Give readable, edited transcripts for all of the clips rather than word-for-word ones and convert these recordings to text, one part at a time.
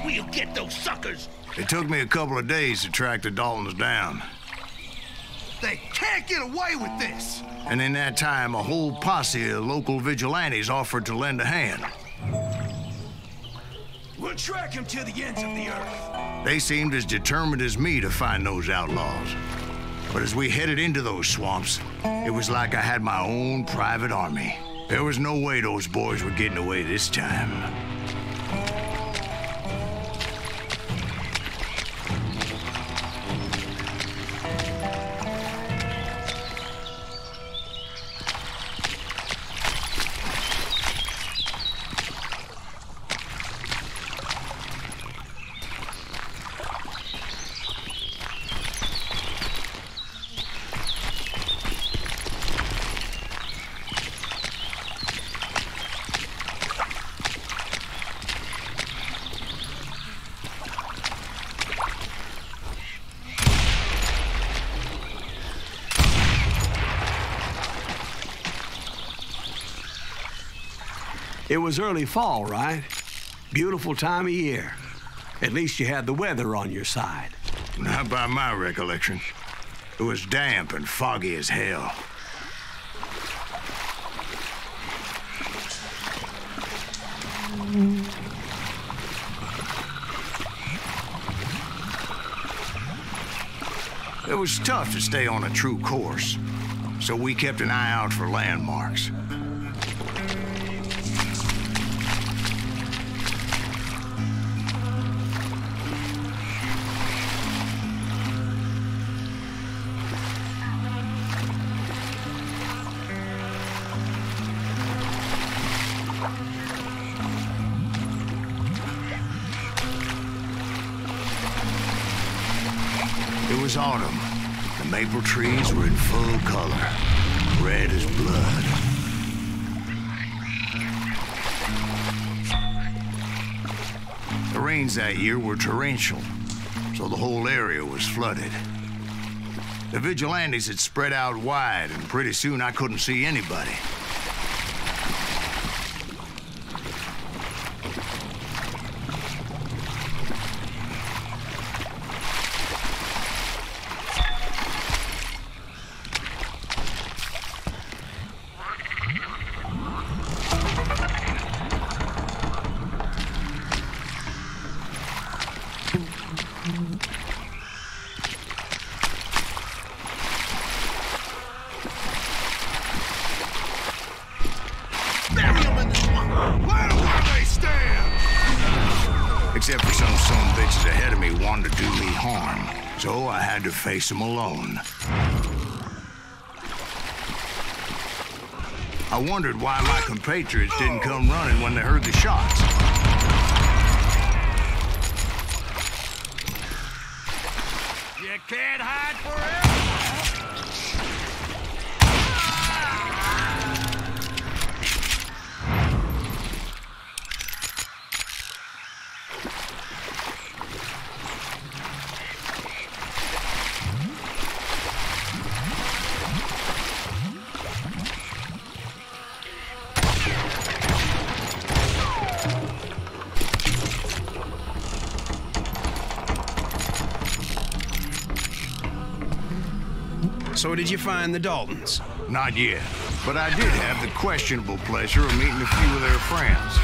We'll get those suckers! It took me a couple of days to track the Daltons down. They can't get away with this! And in that time, a whole posse of local vigilantes offered to lend a hand. We'll track him to the ends of the earth. They seemed as determined as me to find those outlaws. But as we headed into those swamps, it was like I had my own private army. There was no way those boys were getting away this time. It was early fall, right? Beautiful time of year. At least you had the weather on your side. Not by my recollection. It was damp and foggy as hell. It was tough to stay on a true course, so we kept an eye out for landmarks. It was autumn. The maple trees were in full color, red as blood. The rains that year were torrential, so the whole area was flooded. The vigilantes had spread out wide, and pretty soon I couldn't see anybody. Except for some bitches ahead of me wanted to do me harm, so I had to face them alone. I wondered why my compatriots didn't come running when they heard the shots. You can't hide forever! So did you find the Daltons? Not yet, but I did have the questionable pleasure of meeting a few of their friends.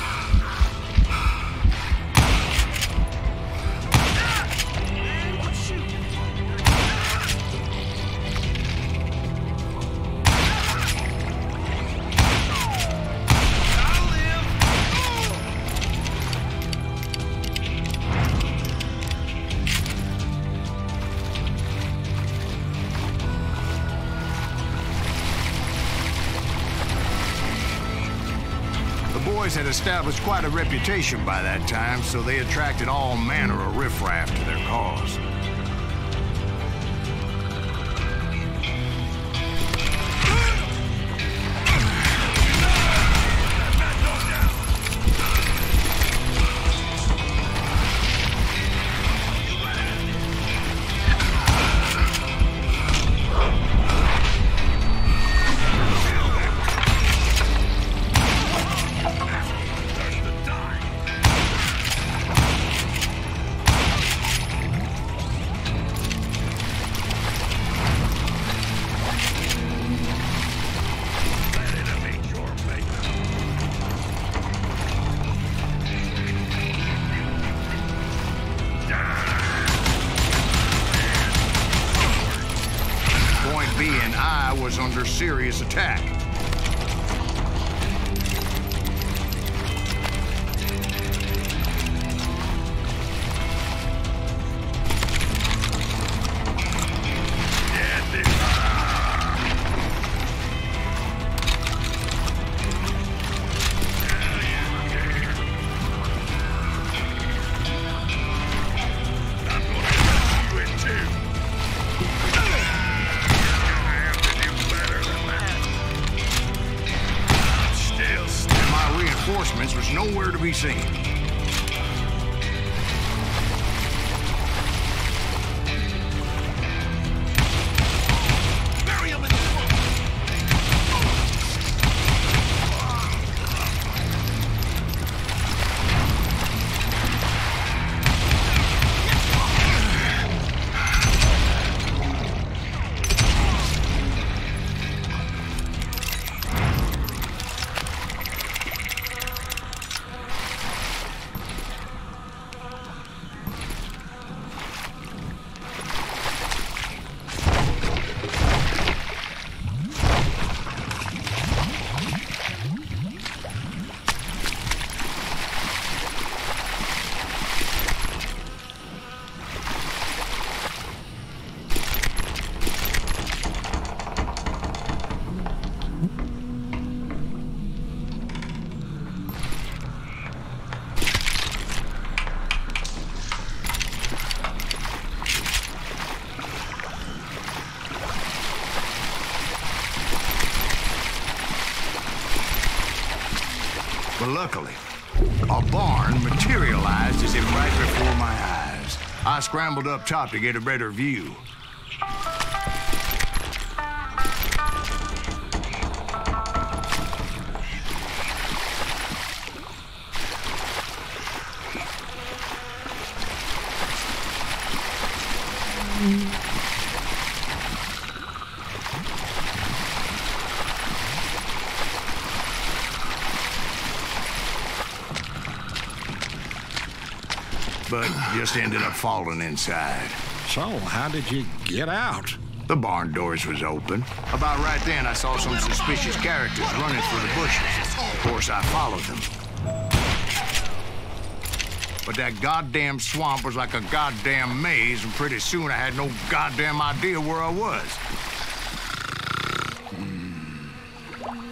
The boys had established quite a reputation by that time, so they attracted all manner of riffraff to their cause. was under serious attack. Was nowhere to be seen. Bury him in the swamp. But luckily, a barn materialized as if right before my eyes. I scrambled up top to get a better view. But just ended up falling inside. So, how did you get out? The barn doors was open. About right then, I saw some suspicious characters running through the bushes. Of course, I followed them. But that goddamn swamp was like a goddamn maze, and pretty soon I had no goddamn idea where I was.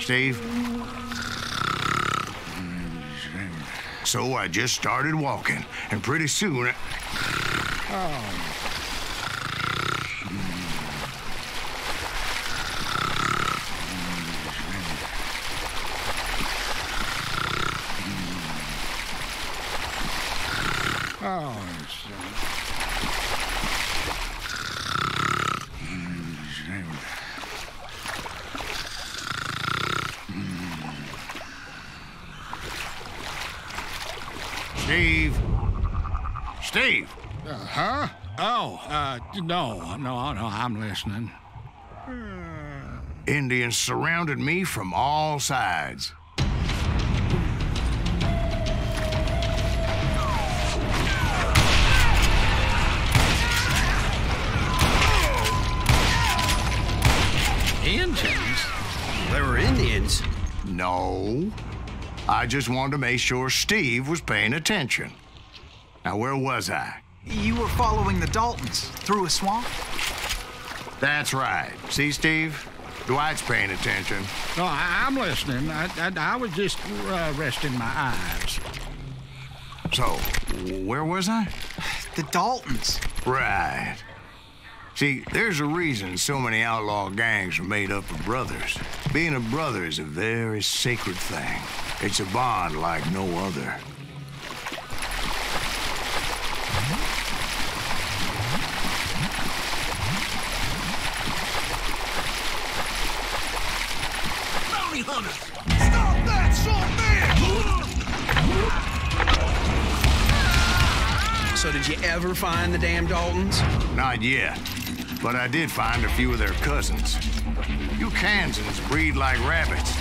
Steve? So I just started walking, and pretty soon... Steve? Steve! Huh? Oh, no, I'm listening. Indians surrounded me from all sides. Indians? There were Indians? No. I just wanted to make sure Steve was paying attention. Now, where was I? You were following the Daltons through a swamp? That's right. See, Steve? Dwight's paying attention. No, I'm listening. I was just resting my eyes. So, where was I? The Daltons. Right. See, there's a reason so many outlaw gangs are made up of brothers. Being a brother is a very sacred thing. It's a bond like no other. Bounty hunters! Stop that, son, man! So did you ever find the damn Daltons? Not yet, but I did find a few of their cousins. You Kansans breed like rabbits.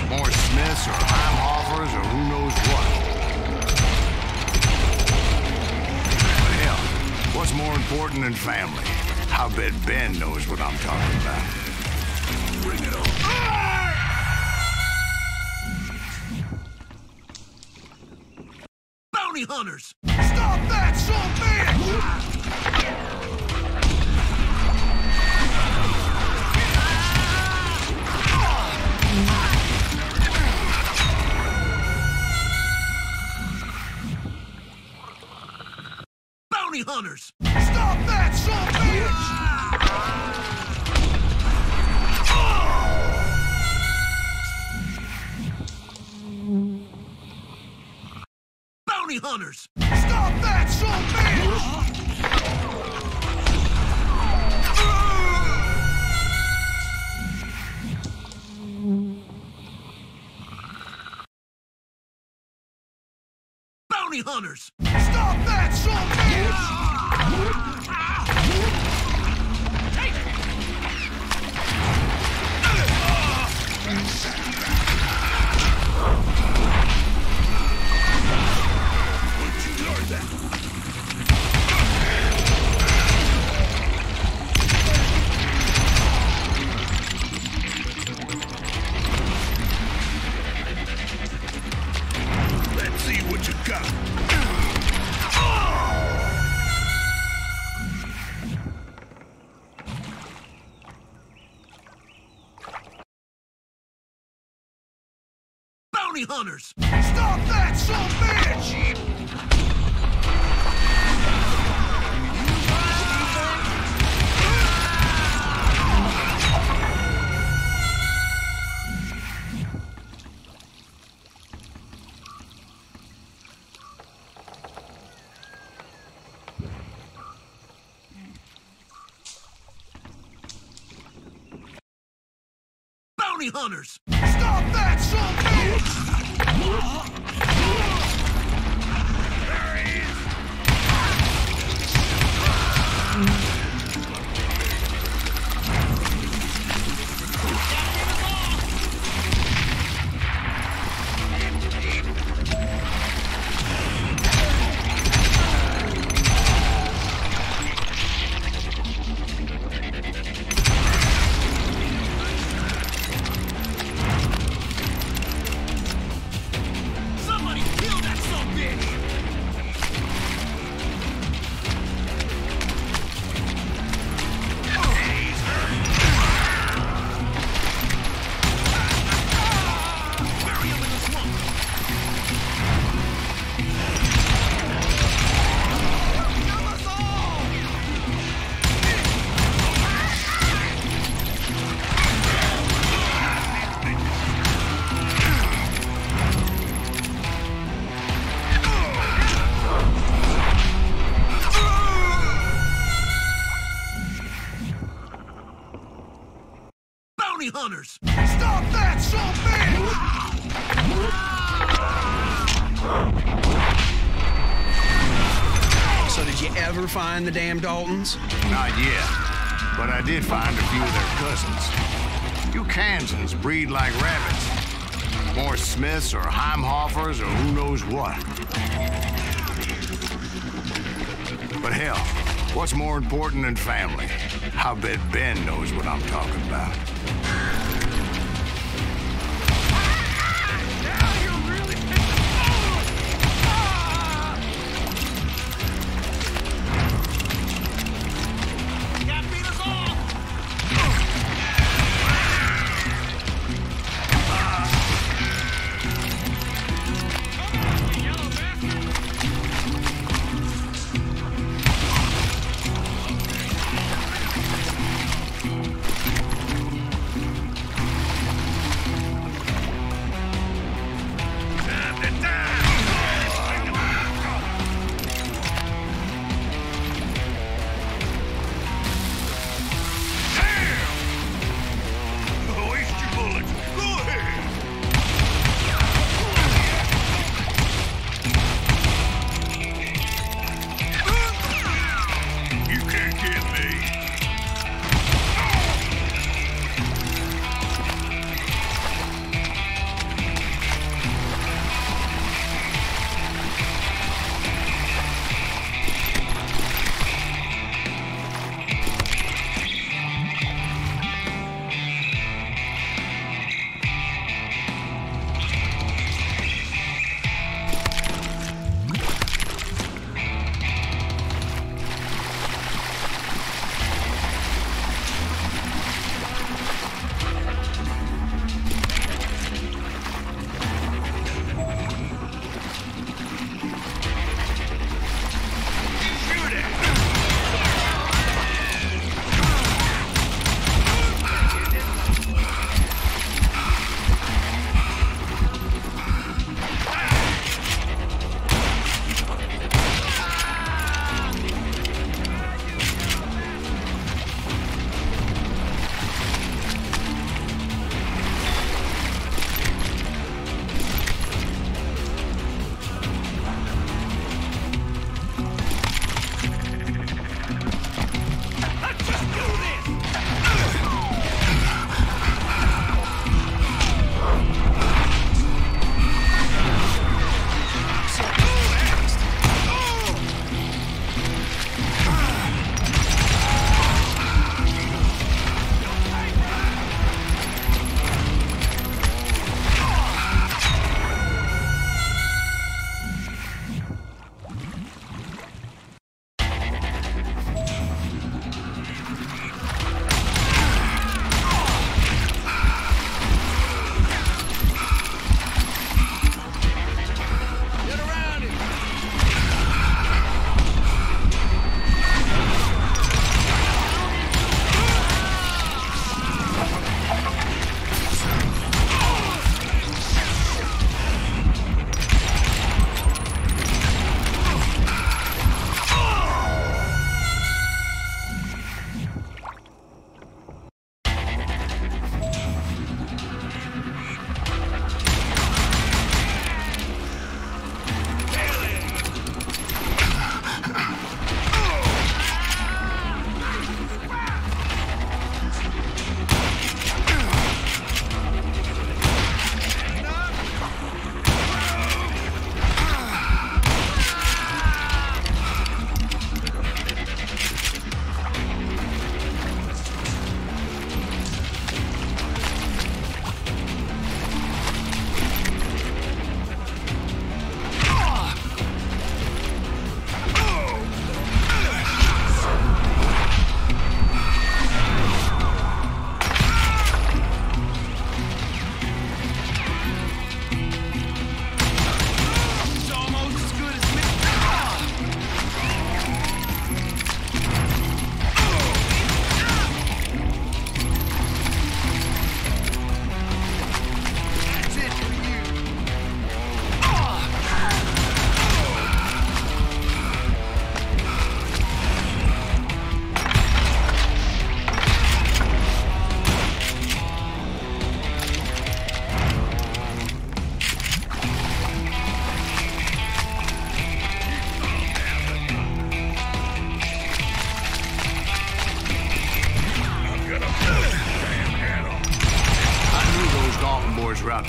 More Smiths or Heimhoffers or who knows what. But hell, what's more important than family? I bet Ben knows what I'm talking about. Bring it on. Bounty hunters! Stop that, son of a bitch! Bounty hunters! Stop that, son of a bitch! Bounty hunters! Stop that, son of a bitch! Bounty hunters! Stop that, son of a bitch! Let's see what you got. Bounty hunters! Stop that, son of a bitch! Bounty hunters! Stop that, son of a bitch! Somebody kill that son of a bitch! Bury him in the swamp! Bounty hunters! Stop that, son of a bitch! So did you ever find the damn Daltons? Not yet, but I did find a few of their cousins. You Kansans breed like rabbits. More Smiths or Heimhoffers or who knows what. But hell, what's more important than family? I bet Ben knows what I'm talking about. Can't beat us all!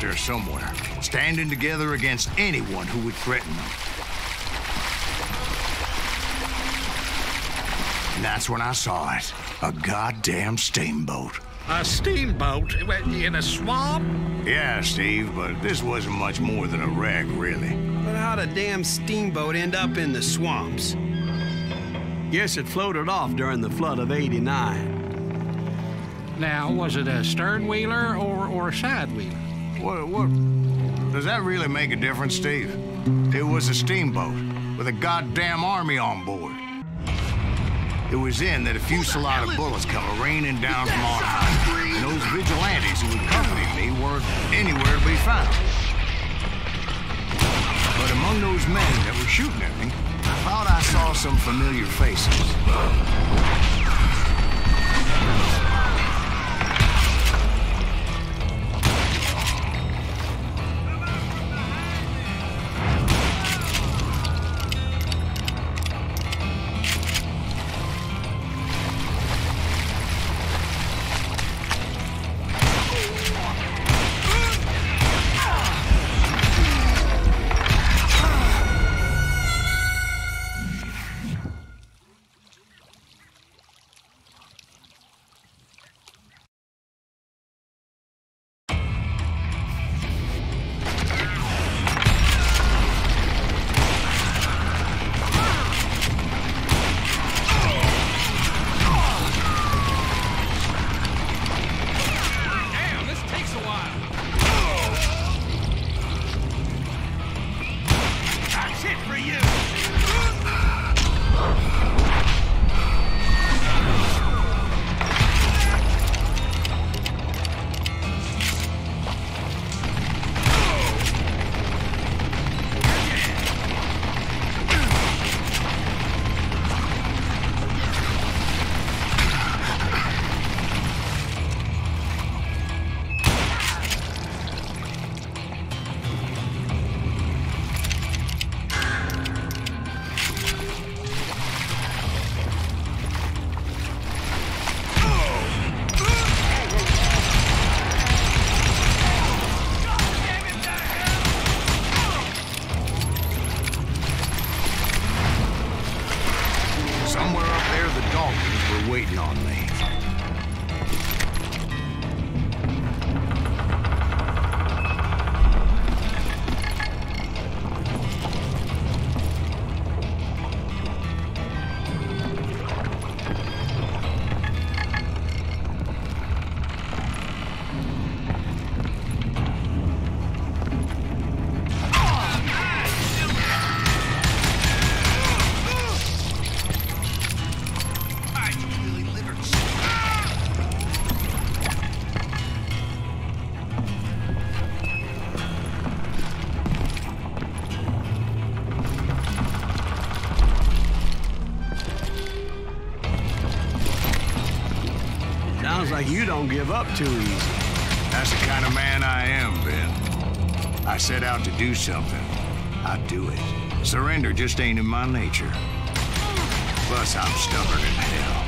there somewhere, standing together against anyone who would threaten them. And that's when I saw it. A goddamn steamboat. A steamboat in a swamp? Yeah, Steve, but this wasn't much more than a wreck, really. But how'd a damn steamboat end up in the swamps? Guess it floated off during the flood of '89. Now, was it a stern wheeler or a side wheeler? What? Does that really make a difference, Steve? It was a steamboat with a goddamn army on board. It was then that a fusillade of bullets come raining down from on high, and those vigilantes who accompanied me weren't anywhere to be found. But among those men that were shooting at me, I thought I saw some familiar faces. Waiting on me. Sounds like you don't give up too easy. That's the kind of man I am, Ben. I set out to do something. I do it. Surrender just ain't in my nature. Plus, I'm stubborn as hell.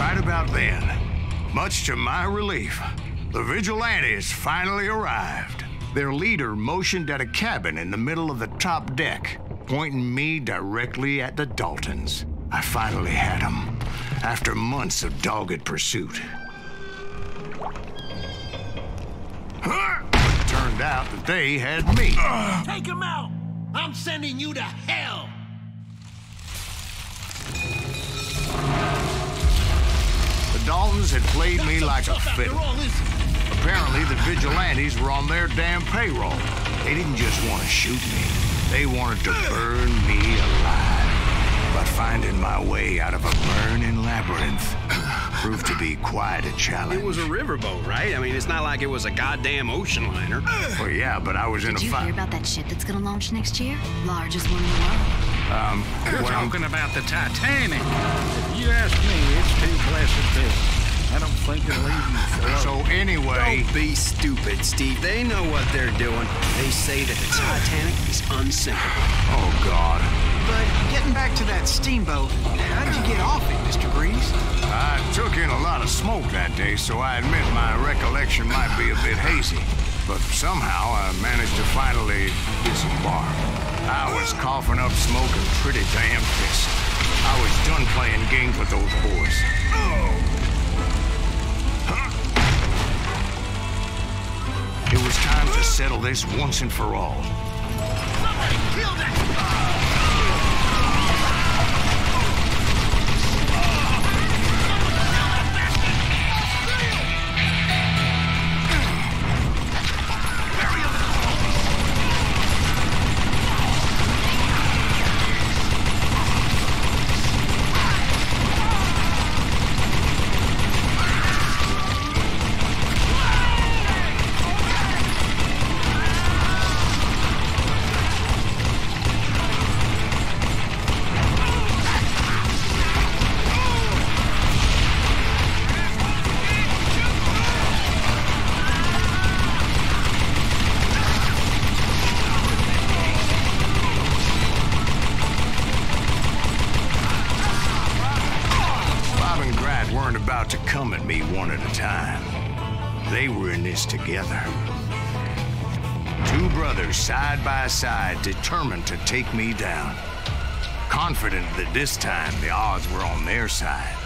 Right about then, much to my relief, the vigilantes finally arrived. Their leader motioned at a cabin in the middle of the top deck, pointing me directly at the Daltons. I finally had them, after months of dogged pursuit. It turned out that they had me. Take him out! I'm sending you to hell! The Daltons had played me like a fiddle. After all, is it? Apparently, the vigilantes were on their damn payroll. They didn't just want to shoot me. They wanted to burn me alive. But finding my way out of a burning labyrinth proved to be quite a challenge. It was a riverboat, right? I mean, it's not like it was a goddamn ocean liner. Well, yeah, but I was in a Did you fight. hear about that ship that's gonna launch next year? Largest one in the world. You're well, talking about the Titanic. If you ask me, it's too blessed big. I don't think it'll even float. So anyway, Don't be stupid, Steve. They know what they're doing. They say that the Titanic is unsinkable. oh God, But getting back to that steamboat, how did you get off it, Mr. Grease? I took in a lot of smoke that day, so I admit my recollection might be a bit hazy. But somehow I managed to finally disembark. I was coughing up smoke and pretty damn pissed. I was done playing games with those boys. It was time to settle this once and for all. Somebody kill that! To come at me one at a time. They were in this together. Two brothers side by side, determined to take me down. Confident that this time the odds were on their side.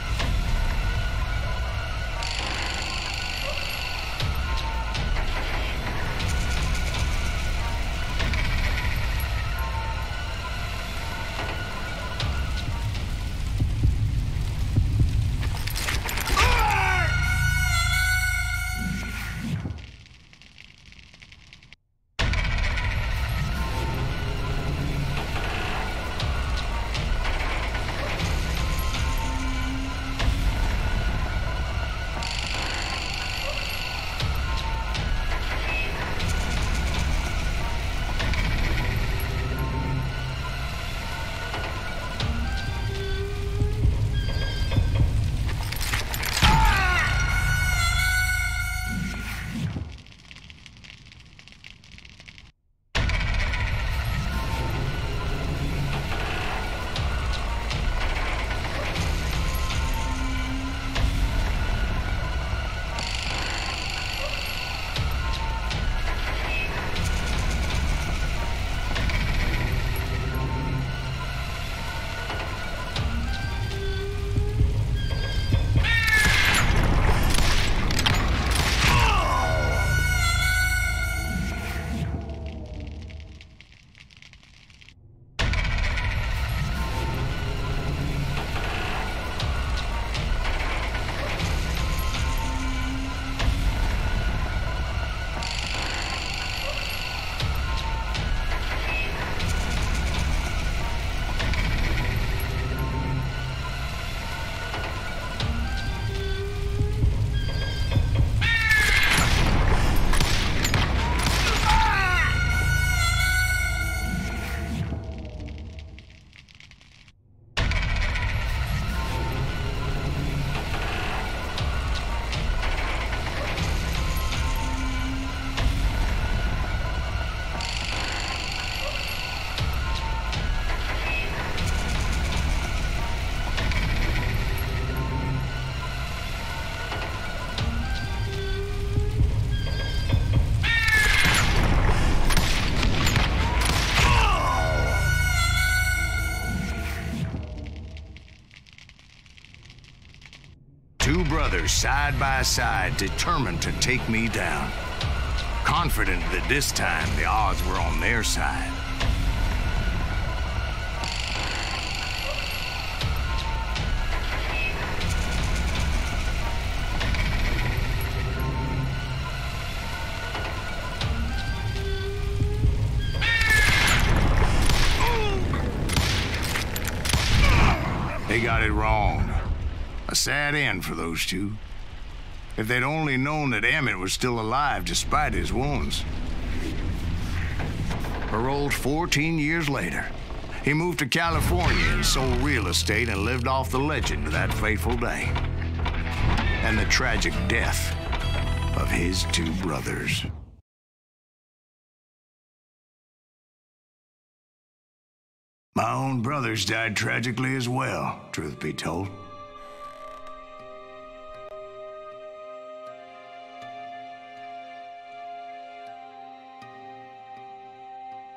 Two brothers side by side, determined to take me down. Confident that this time the odds were on their side. They got it wrong. A sad end for those two. If they'd only known that Emmett was still alive despite his wounds. Paroled 14 years later, he moved to California and sold real estate and lived off the legend of that fateful day. And the tragic death of his two brothers. My own brothers died tragically as well, truth be told.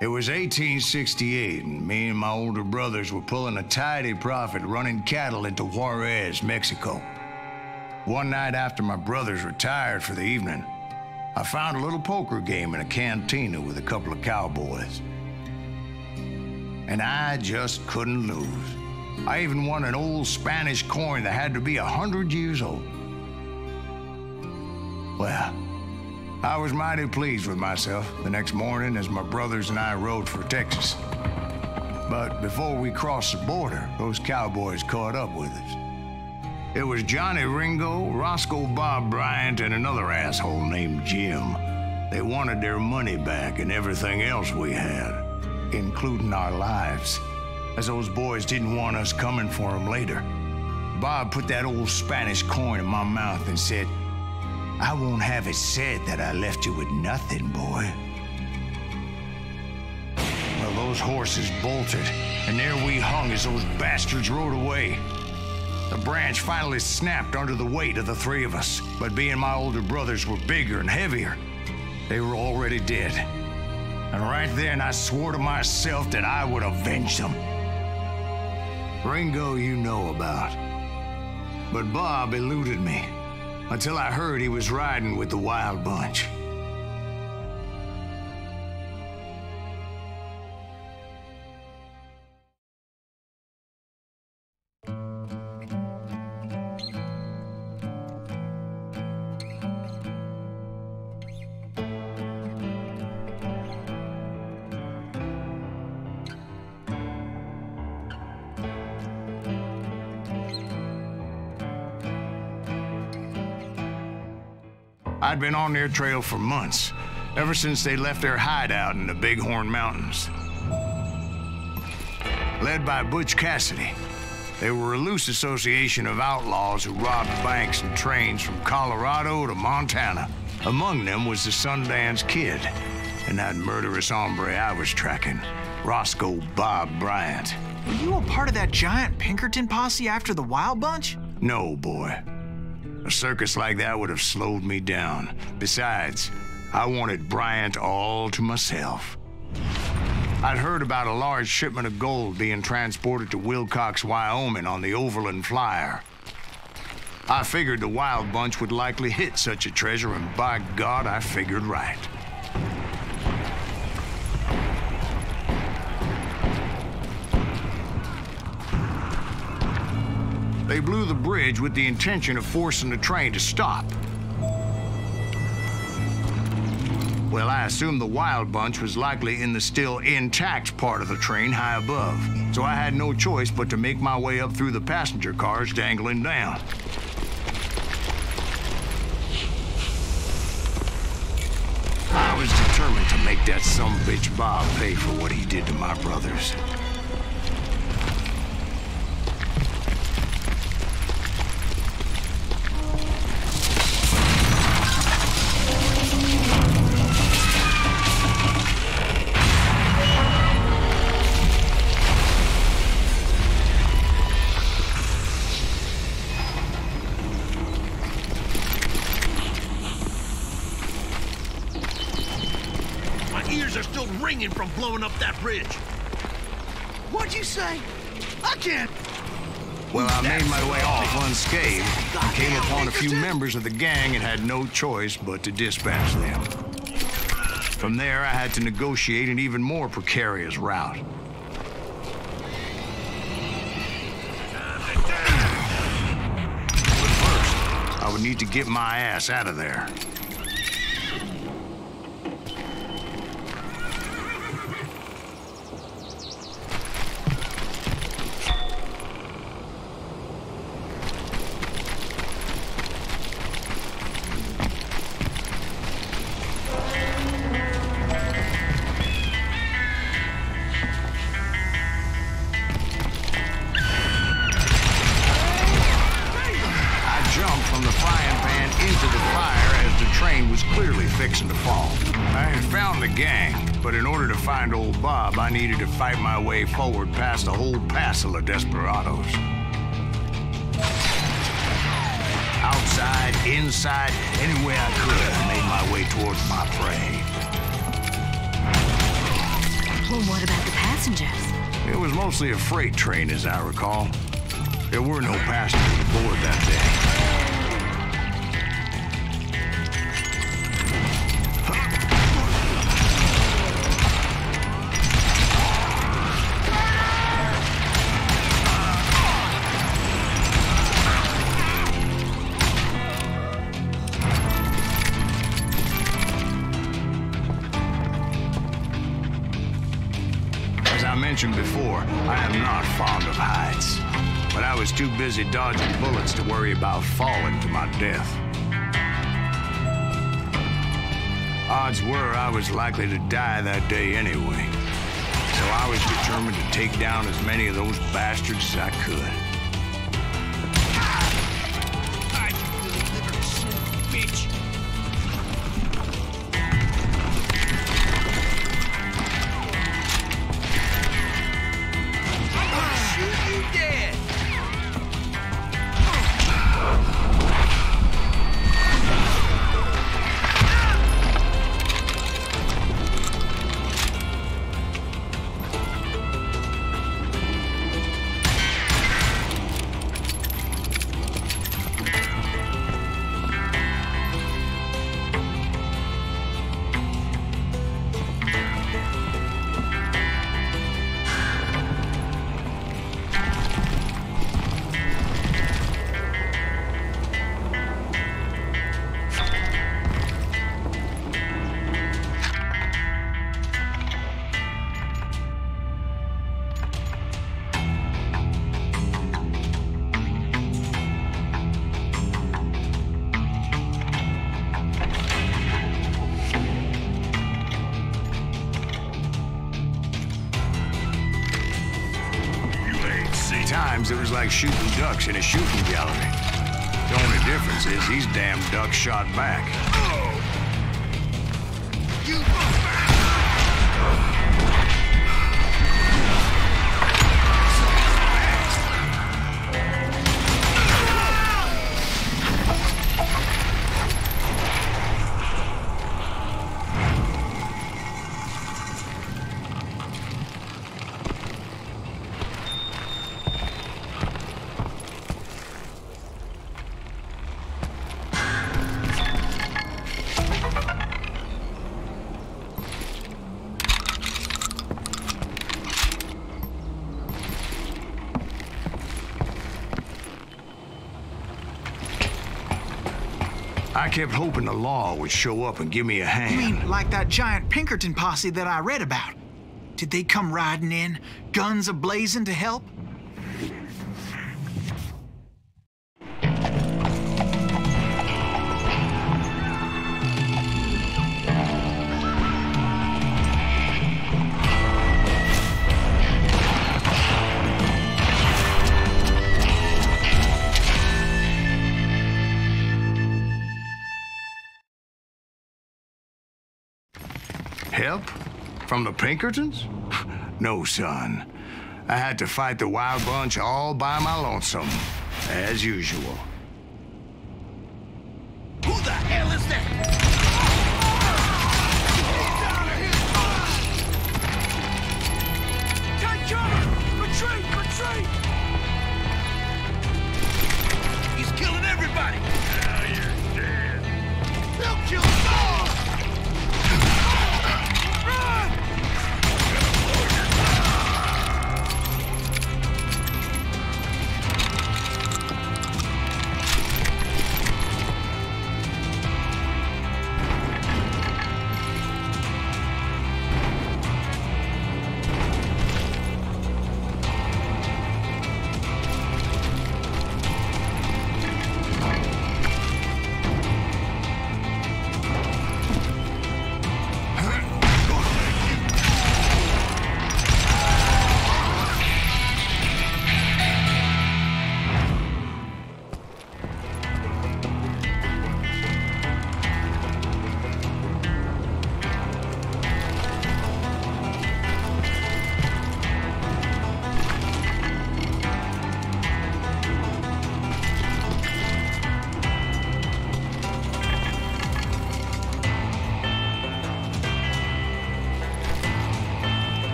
It was 1868, and me and my older brothers were pulling a tidy profit running cattle into Juarez, Mexico. One night after my brothers retired for the evening, I found a little poker game in a cantina with a couple of cowboys. And I just couldn't lose. I even won an old Spanish coin that had to be 100 years old. Well, I was mighty pleased with myself the next morning as my brothers and I rode for Texas. But before we crossed the border, those cowboys caught up with us. It was Johnny Ringo, Roscoe Bob Bryant, and another asshole named Jim. They wanted their money back and everything else we had, including our lives, as those boys didn't want us coming for them later. Bob put that old Spanish coin in my mouth and said, "I won't have it said that I left you with nothing, boy." Well, those horses bolted, and there we hung as those bastards rode away. The branch finally snapped under the weight of the three of us, but being my older brothers were bigger and heavier, they were already dead. And right then, I swore to myself that I would avenge them. Ringo you know about. But Bob eluded me until I heard he was riding with the Wild Bunch. I'd been on their trail for months, ever since they left their hideout in the Bighorn Mountains. Led by Butch Cassidy, they were a loose association of outlaws who robbed banks and trains from Colorado to Montana. Among them was the Sundance Kid and that murderous hombre I was tracking, Roscoe Bob Bryant. Were you a part of that giant Pinkerton posse after the Wild Bunch? No, boy. A circus like that would have slowed me down. Besides, I wanted Bryant all to myself. I'd heard about a large shipment of gold being transported to Wilcox, Wyoming on the Overland Flyer. I figured the Wild Bunch would likely hit such a treasure, and by God, I figured right. They blew the bridge with the intention of forcing the train to stop. Well, I assumed the Wild Bunch was likely in the still intact part of the train high above, so I had no choice but to make my way up through the passenger cars dangling down. I was determined to make that sumbitch Bob pay for what he did to my brothers. Are still ringing from blowing up that bridge. What'd you say? I can't. Well, I made my way off unscathed and came upon a few members of the gang and had no choice but to dispatch them. From there, I had to negotiate an even more precarious route. But first, I would need to get my ass out of there. Fixing to fall. I had found the gang, but in order to find old Bob, I needed to fight my way forward past a whole passel of desperados. Outside, inside, any way I could, I made my way towards my prey. Well, what about the passengers? It was mostly a freight train, as I recall. There were no passengers aboard that day. Before, I am not fond of heights, but I was too busy dodging bullets to worry about falling to my death. Odds were I was likely to die that day anyway, so I was determined to take down as many of those bastards as I could. Times it was like shooting ducks in a shooting gallery. The only difference is these damn ducks shot back. I kept hoping the law would show up and give me a hand. You mean like that giant Pinkerton posse that I read about? Did they come riding in, guns a-blazing to help? Help? From the Pinkertons? No, son. I had to fight the wild bunch all by my lonesome, as usual. Who the hell is that? Take cover! Retreat! Retreat!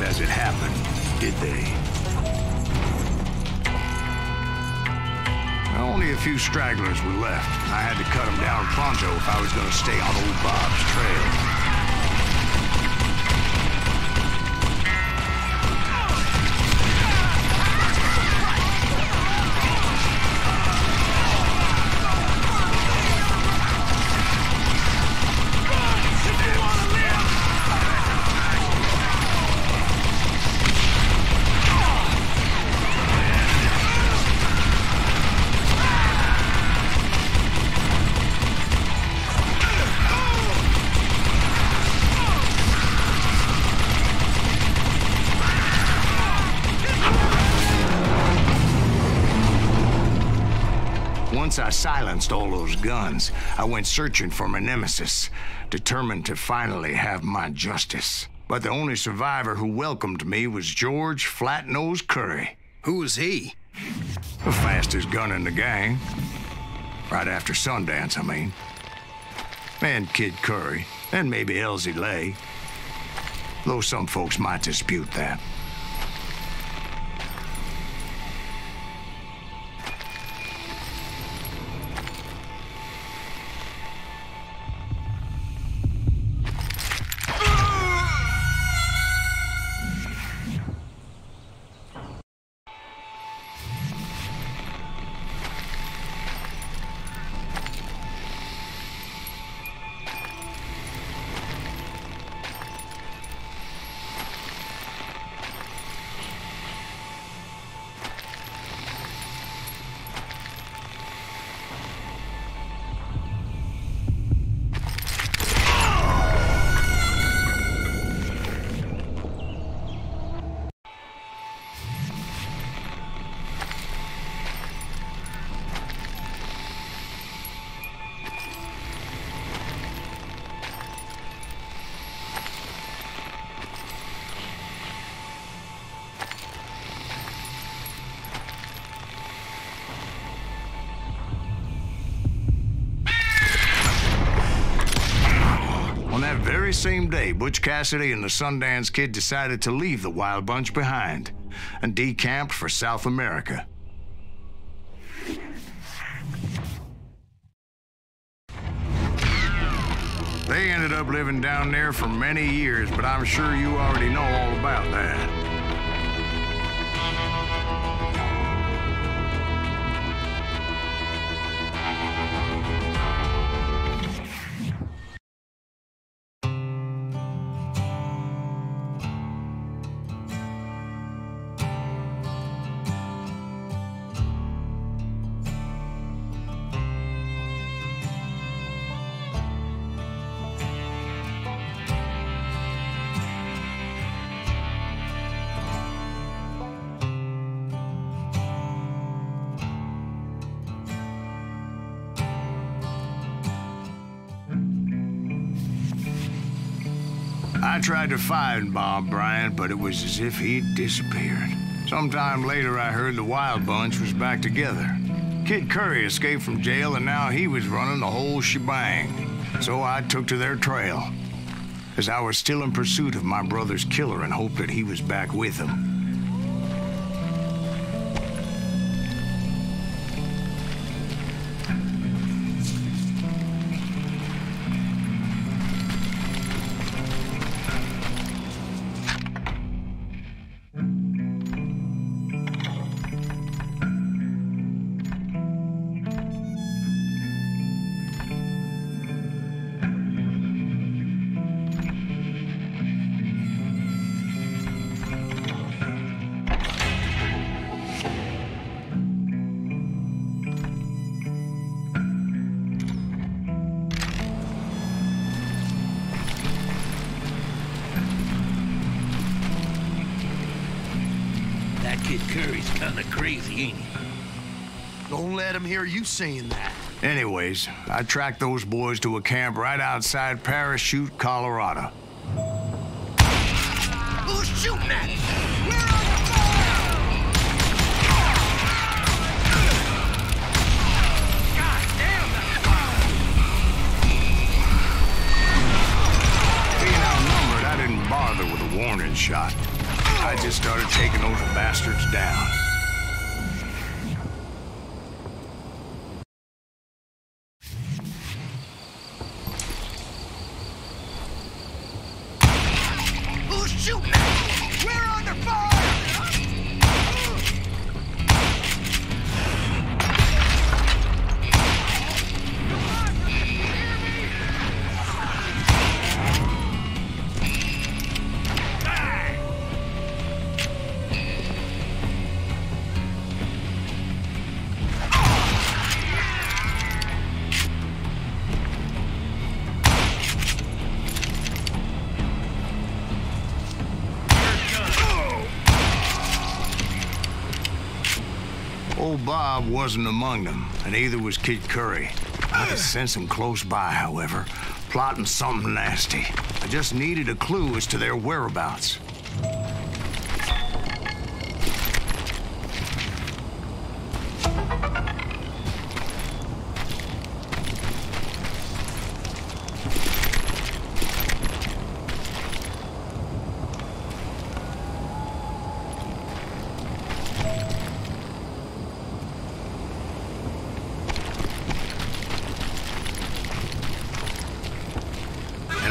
us as it happened, did they? Only a few stragglers were left. I had to cut them down pronto if I was going to stay on old Bob's trail. Once I silenced all those guns, I went searching for my nemesis, determined to finally have my justice. But the only survivor who welcomed me was George Flat-Nosed Curry. Who was he? The fastest gun in the gang. Right after Sundance, I mean. And Kid Curry, and maybe Elsie Lay. Though some folks might dispute that. That very same day, Butch Cassidy and the Sundance Kid decided to leave the Wild Bunch behind and decamped for South America. They ended up living down there for many years, but I'm sure you already know all about that. I tried to find Bob Bryant, but it was as if he'd disappeared. Sometime later, I heard the Wild Bunch was back together. Kid Curry escaped from jail, and now he was running the whole shebang. So I took to their trail, as I was still in pursuit of my brother's killer and hoped that he was back with him. Kid Curry's kinda crazy, ain't he? Don't let him hear you saying that. Anyways, I tracked those boys to a camp right outside Parachute, Colorado. Who's shooting at us? Being outnumbered, I didn't bother with a warning shot. Old Bob wasn't among them, and neither was Kid Curry. I could sense him close by, however, plotting something nasty. I just needed a clue as to their whereabouts.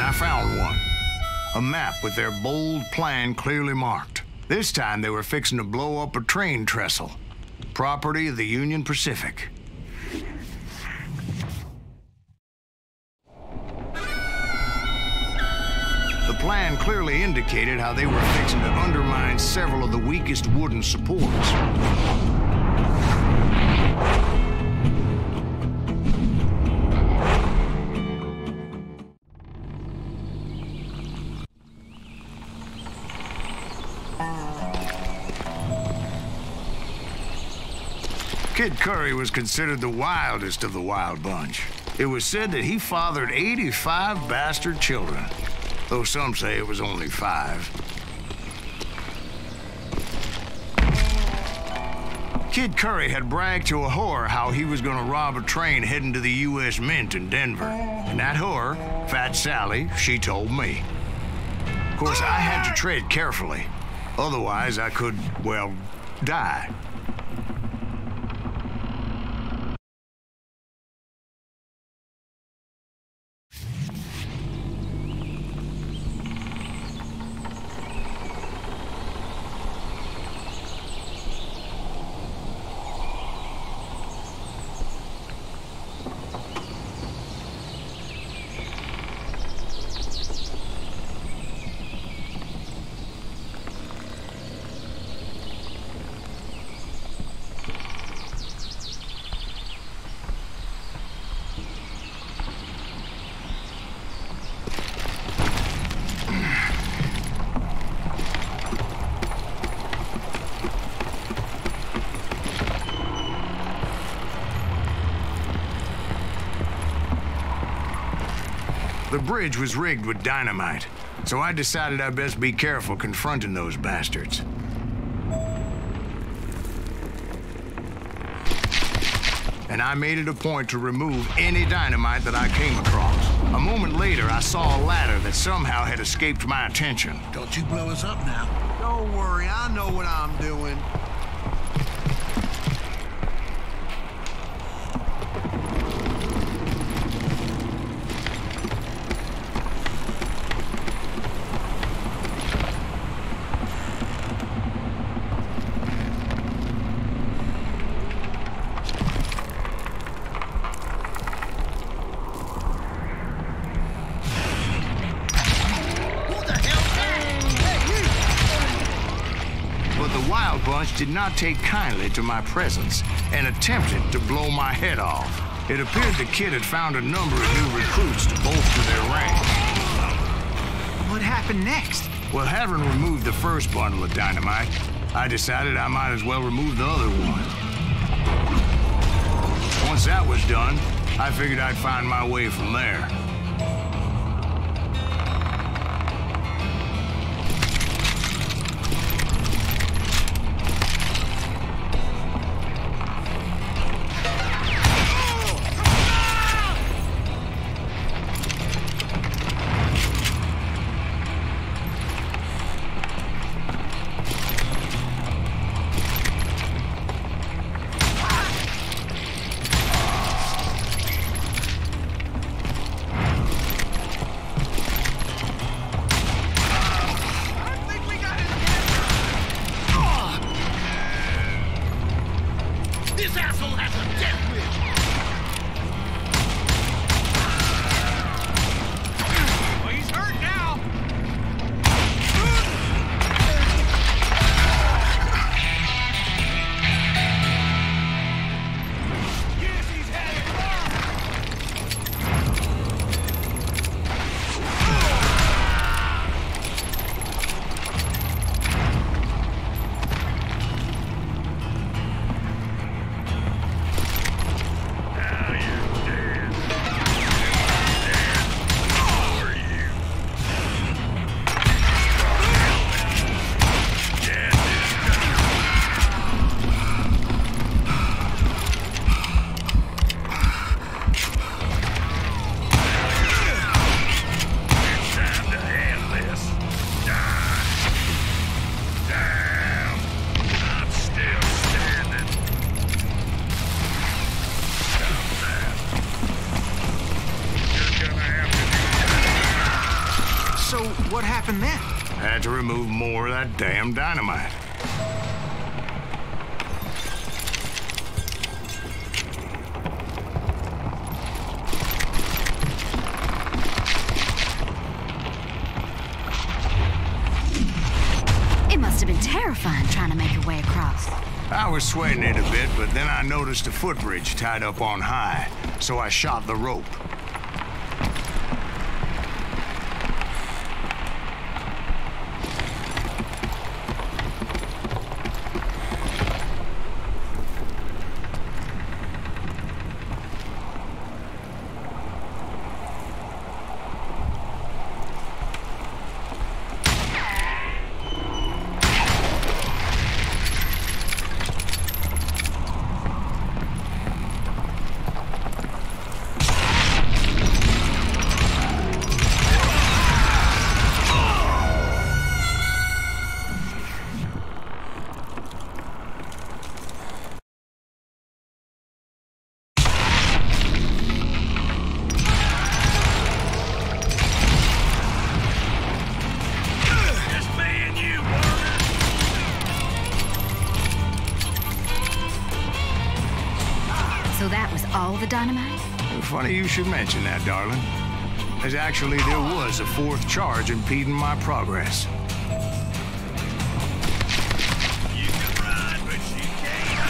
I found one. A map with their bold plan clearly marked. This time they were fixing to blow up a train trestle. Property of the Union Pacific. The plan clearly indicated how they were fixing to undermine several of the weakest wooden supports. Kid Curry was considered the wildest of the wild bunch. It was said that he fathered 85 bastard children, though some say it was only 5. Kid Curry had bragged to a whore how he was gonna rob a train heading to the U.S. Mint in Denver. And that whore, Fat Sally, she told me. Of course, I had to tread carefully. Otherwise, I could, well, die. The bridge was rigged with dynamite, so I decided I'd best be careful confronting those bastards. And I made it a point to remove any dynamite that I came across. A moment later, I saw a ladder that somehow had escaped my attention. Don't you blow us up now. Don't worry, I know what I'm doing. Bunch did not take kindly to my presence and attempted to blow my head off. It appeared the kid had found a number of new recruits to bolster their ranks. What happened next? Well, having removed the first bundle of dynamite, I decided I might as well remove the other one. Once that was done, I figured I'd find my way from there. This asshole has a death wish! Well, he's hurt now. Yes, he's had it happened then? Had to remove more of that damn dynamite. It must have been terrifying trying to make your way across. I was sweating it a bit, but then I noticed a footbridge tied up on high, so I shot the rope. So that was all the dynamite? Funny you should mention that, darling. As actually, there was a fourth charge impeding my progress. You can run, but she can't.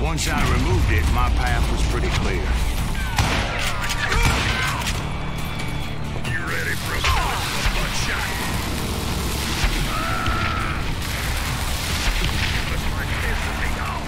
Once I removed it, my path was pretty clear. You ready for a butt shot? Looks like this will be gone.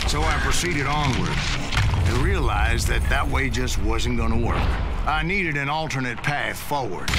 So I proceeded onward and realized that that way just wasn't going to work. I needed an alternate path forward.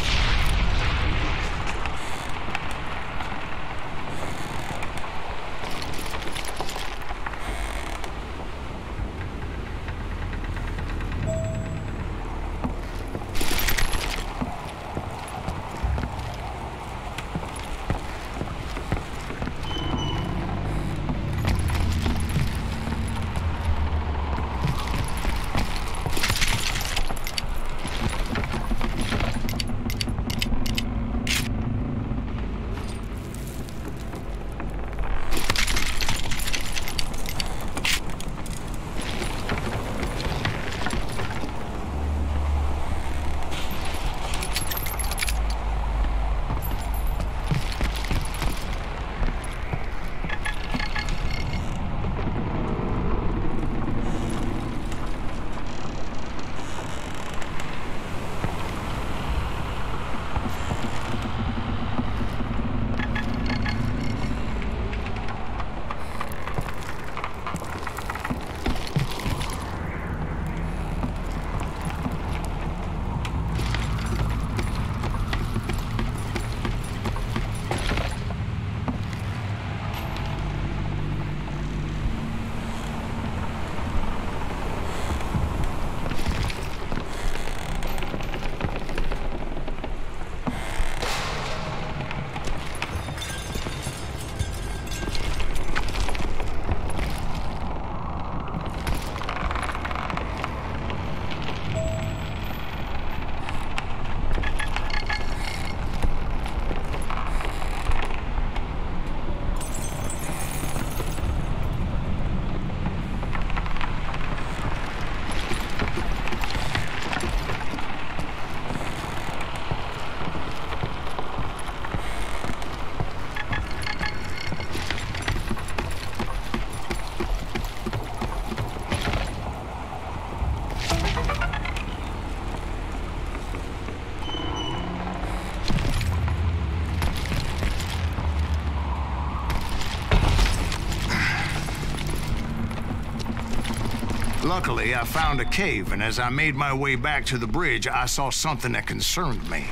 Luckily, I found a cave, and as I made my way back to the bridge, I saw something that concerned me.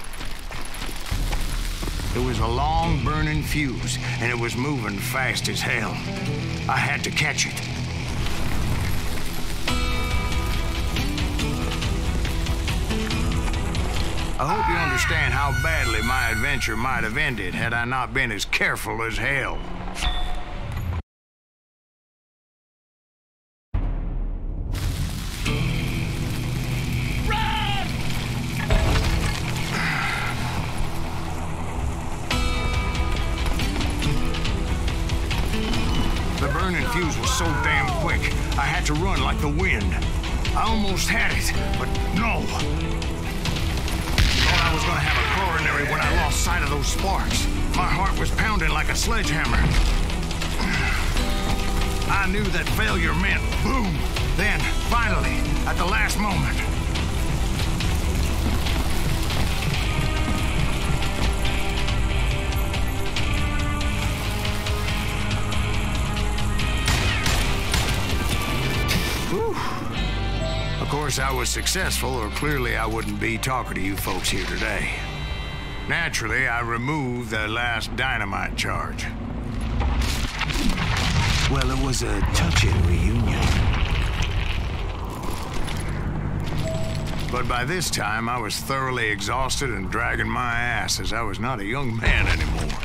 It was a long burning fuse, and it was moving fast as hell. I had to catch it. I hope you understand how badly my adventure might have ended had I not been as careful as hell. The burning fuse was so damn quick, I had to run like the wind. I almost had it, but no. Thought I was gonna have a coronary when I lost sight of those sparks. My heart was pounding like a sledgehammer. I knew that failure meant boom. Then, finally, at the last moment, of course, I was successful, or clearly I wouldn't be talking to you folks here today. Naturally, I removed the last dynamite charge. Well, it was a touching reunion. But by this time, I was thoroughly exhausted and dragging my ass, as I was not a young man anymore.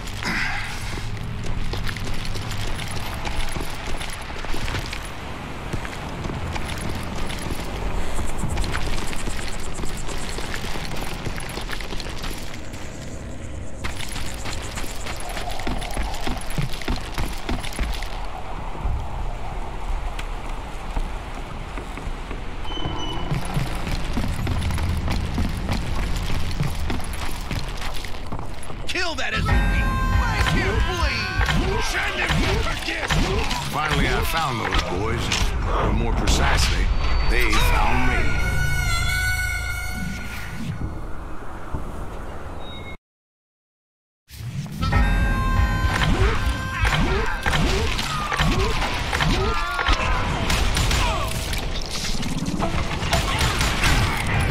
Kill that SUV! Make him bleed! Send him to perdition! Finally, I found those boys, or more precisely, they found me.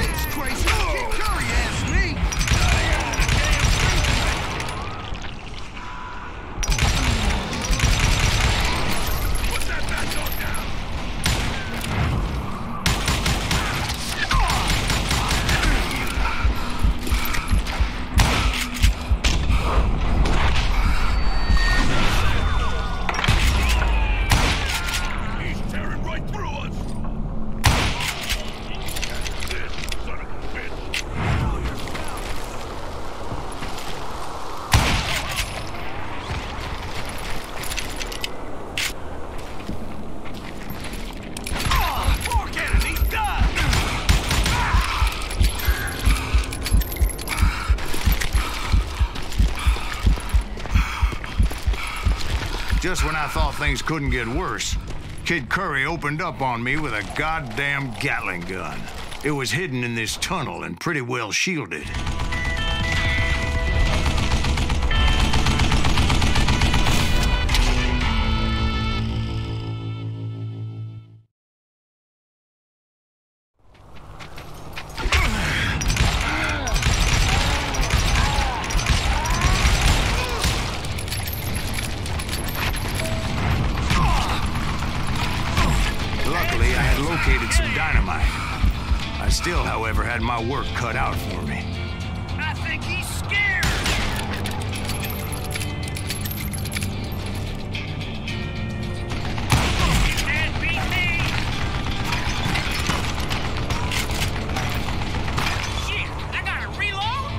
It's crazy. Kid Curry asked me. Put that bad dog down! He's tearing right through us! This son of a bitch! Forget it, he's done! Just when I thought things couldn't get worse, Kid Curry opened up on me with a goddamn Gatling gun. It was hidden in this tunnel and pretty well shielded. Luckily, I had located some dynamite. I still, however, had my work cut out for me. I think he's scared! You can't beat me! Shit, I gotta reload?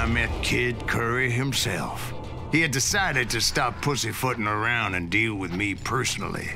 met Kid Curry himself. He had decided to stop pussyfooting around and deal with me personally.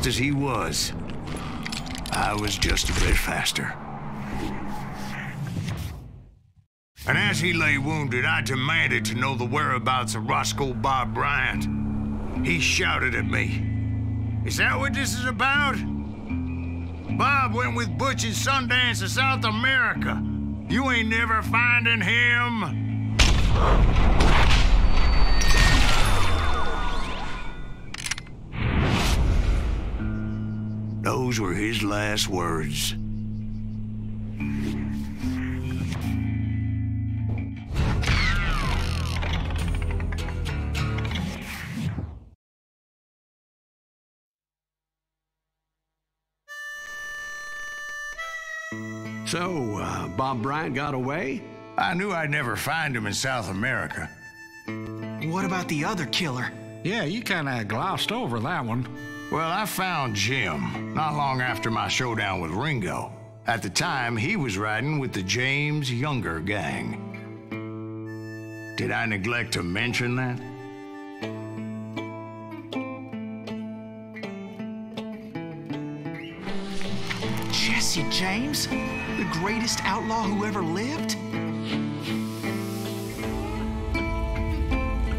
As he was, I was just a bit faster. And as he lay wounded, I demanded to know the whereabouts of Roscoe Bob Bryant. He shouted at me, "Is that what this is about? Bob went with Butch and Sundance to South America. You ain't never finding him." Those were his last words. So, Bob Bryant got away? I knew I'd never find him in South America. What about the other killer? Yeah, you kind of glossed over that one. Well, I found Jim not long after my showdown with Ringo. At the time, he was riding with the James Younger gang. Did I neglect to mention that? Jesse James? The greatest outlaw who ever lived?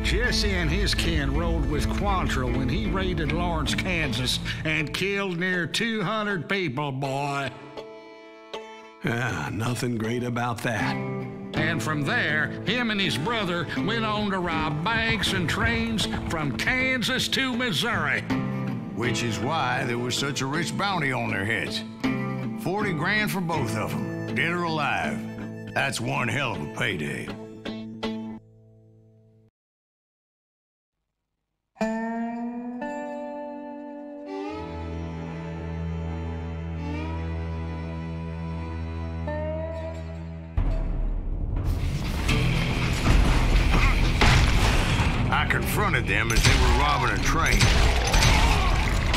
Jesse and his kin rode with Quantrill when he raided Lawrence, Kansas, and killed near 200 people, boy. Nothing great about that. And from there, him and his brother went on to rob banks and trains from Kansas to Missouri. Which is why there was such a rich bounty on their heads. 40 grand for both of them, dead or alive. That's one hell of a payday. I confronted them as they were robbing a train.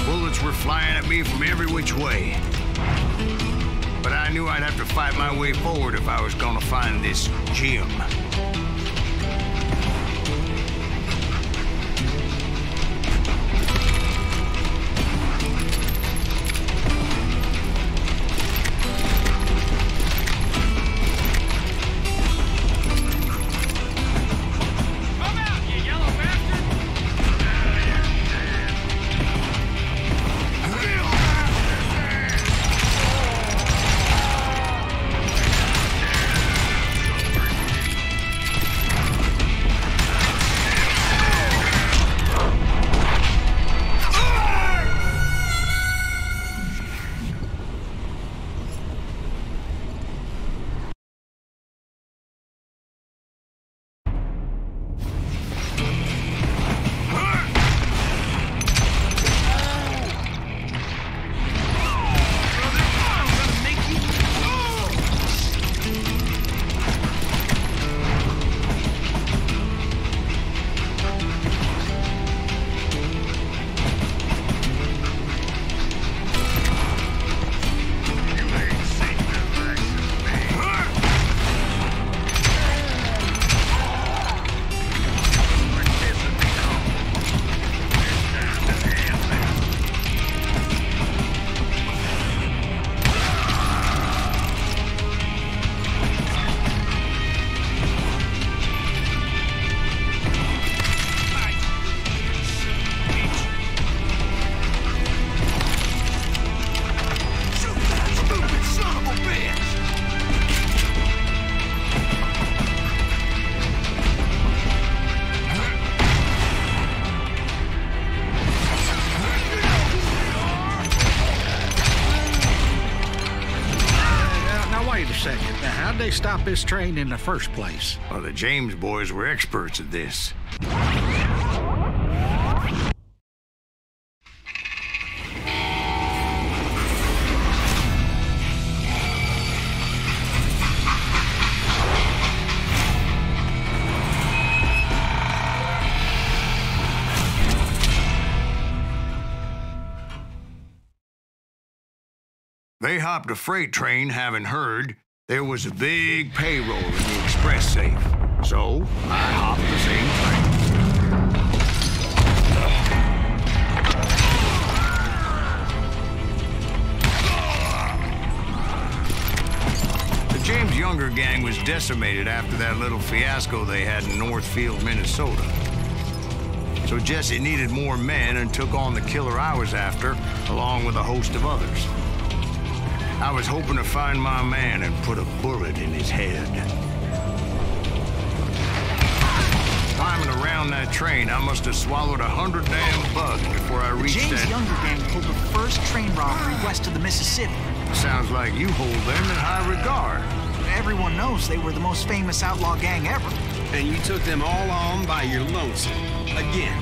Bullets were flying at me from every which way. But I knew I'd have to fight my way forward if I was gonna find this gem. How'd they stop this train in the first place? Well, the James boys were experts at this. They hopped a freight train having heard there was a big payroll in the express safe. So I hopped the same train. The James Younger gang was decimated after that little fiasco they had in Northfield, Minnesota. So Jesse needed more men and took on the killer I was after, along with a host of others. I was hoping to find my man and put a bullet in his head. Climbing around that train, I must have swallowed 100 damn bugs before I reached that... The James Younger gang pulled the first train robbery west of the Mississippi. Sounds like you hold them in high regard. Everyone knows they were the most famous outlaw gang ever. And you took them all on by your lonesome. Again.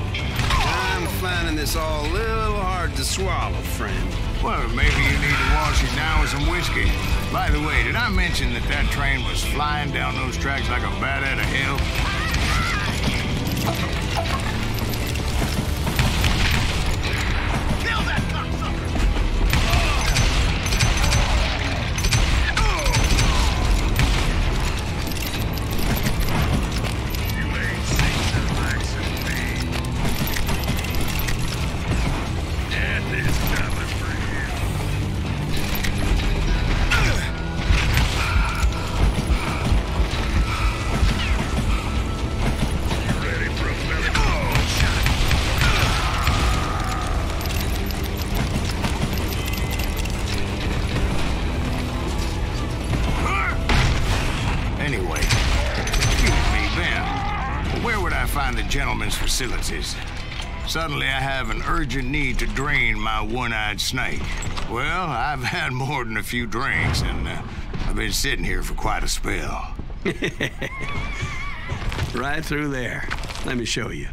I'm finding this all a little hard to swallow, friend. Well, maybe you need to wash it down with some whiskey. By the way, did I mention that that train was flying down those tracks like a bat out of hell? Kill that cocksucker! You ain't seen the likes of me. Death is coming for you. Ready for a belly? Oh, shot! Anyway, excuse me, Ben. Where would I find the gentleman's facilities? Suddenly I have an urgent need to drain my one-eyed snake. Well, I've had more than a few drinks, and I've been sitting here for quite a spell. Right through there. Let me show you.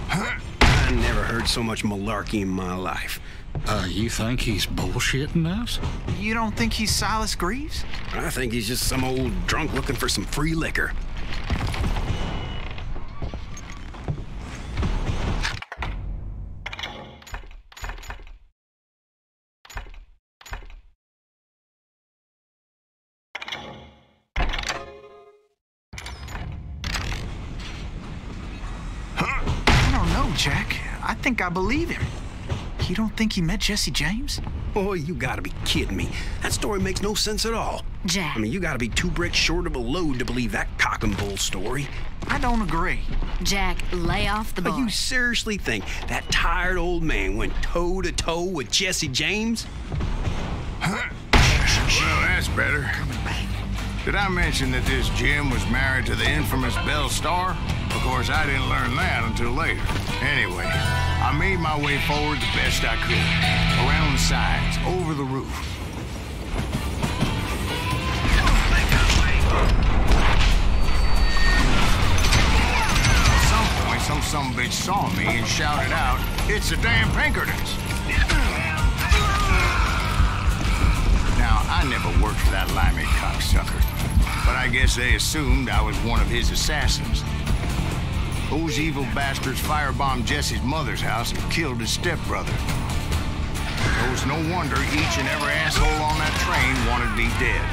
I never heard so much malarkey in my life. You think he's bullshitting us? You don't think he's Silas Greaves? I think he's just some old drunk looking for some free liquor. I don't know, Jack. I think I believe him. You don't think he met Jesse James? Oh, you gotta be kidding me. That story makes no sense at all. Jack. I mean, you gotta be 2 bricks short of a load to believe that cock and bull story. I don't agree. Jack, lay off the But bar. you seriously think that tired old man went toe-to-toe with Jesse James? Well, that's better. Did I mention that this Jim was married to the infamous Belle Starr? Of course, I didn't learn that until later. Anyway, I made my way forward the best I could. Around the sides, over the roof. At some point, some sumbitch saw me and shouted out, "It's the damn Pinkertons!" Now, I never worked for that limey cocksucker, but I guess they assumed I was one of his assassins. Those evil bastards firebombed Jesse's mother's house and killed his stepbrother. It was no wonder each and every asshole on that train wanted me dead.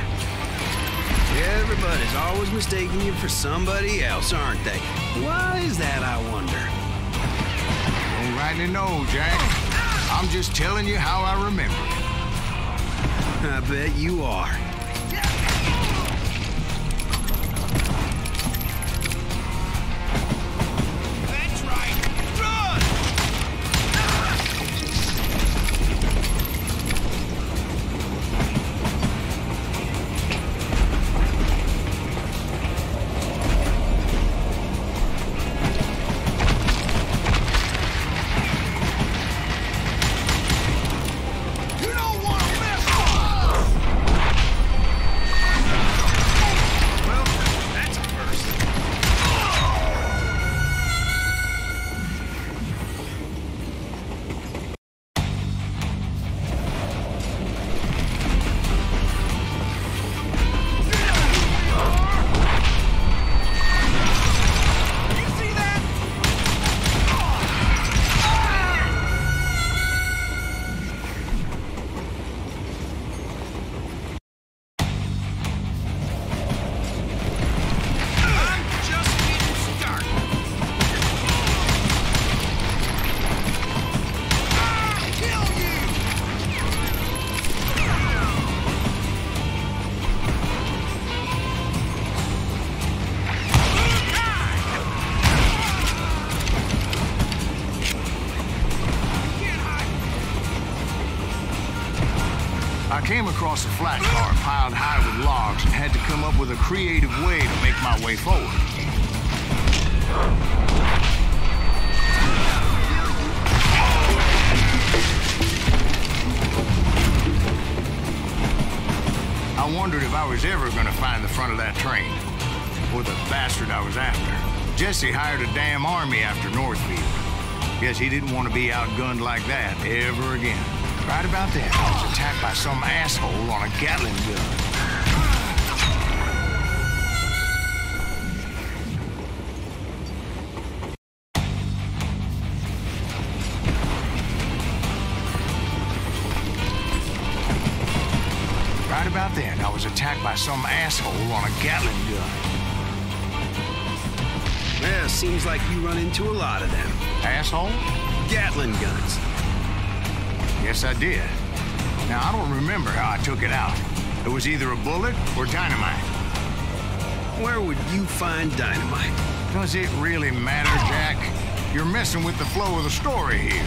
Everybody's always mistaking you for somebody else, aren't they? Why is that, I wonder? Don't rightly know, Jack. I'm just telling you how I remember it. I bet you are. That's right. Run! You don't want to mess with Well, that's a first. You see that? I'm just getting started. I'll kill you! I came across a flat car piled high with logs and had to come up with a creative way to make my way forward. I wondered if I was ever going to find the front of that train, or the bastard I was after. Jesse hired a damn army after Northfield. Guess he didn't want to be outgunned like that ever again. Right about then, I was attacked by some asshole on a Gatling gun. Right about then, I was attacked by some asshole on a Gatling gun. Well, seems like you run into a lot of them. Asshole? Gatling guns. Yes, I did. Now, I don't remember how I took it out. It was either a bullet or dynamite. Where would you find dynamite? Does it really matter, Jack? You're messing with the flow of the story here.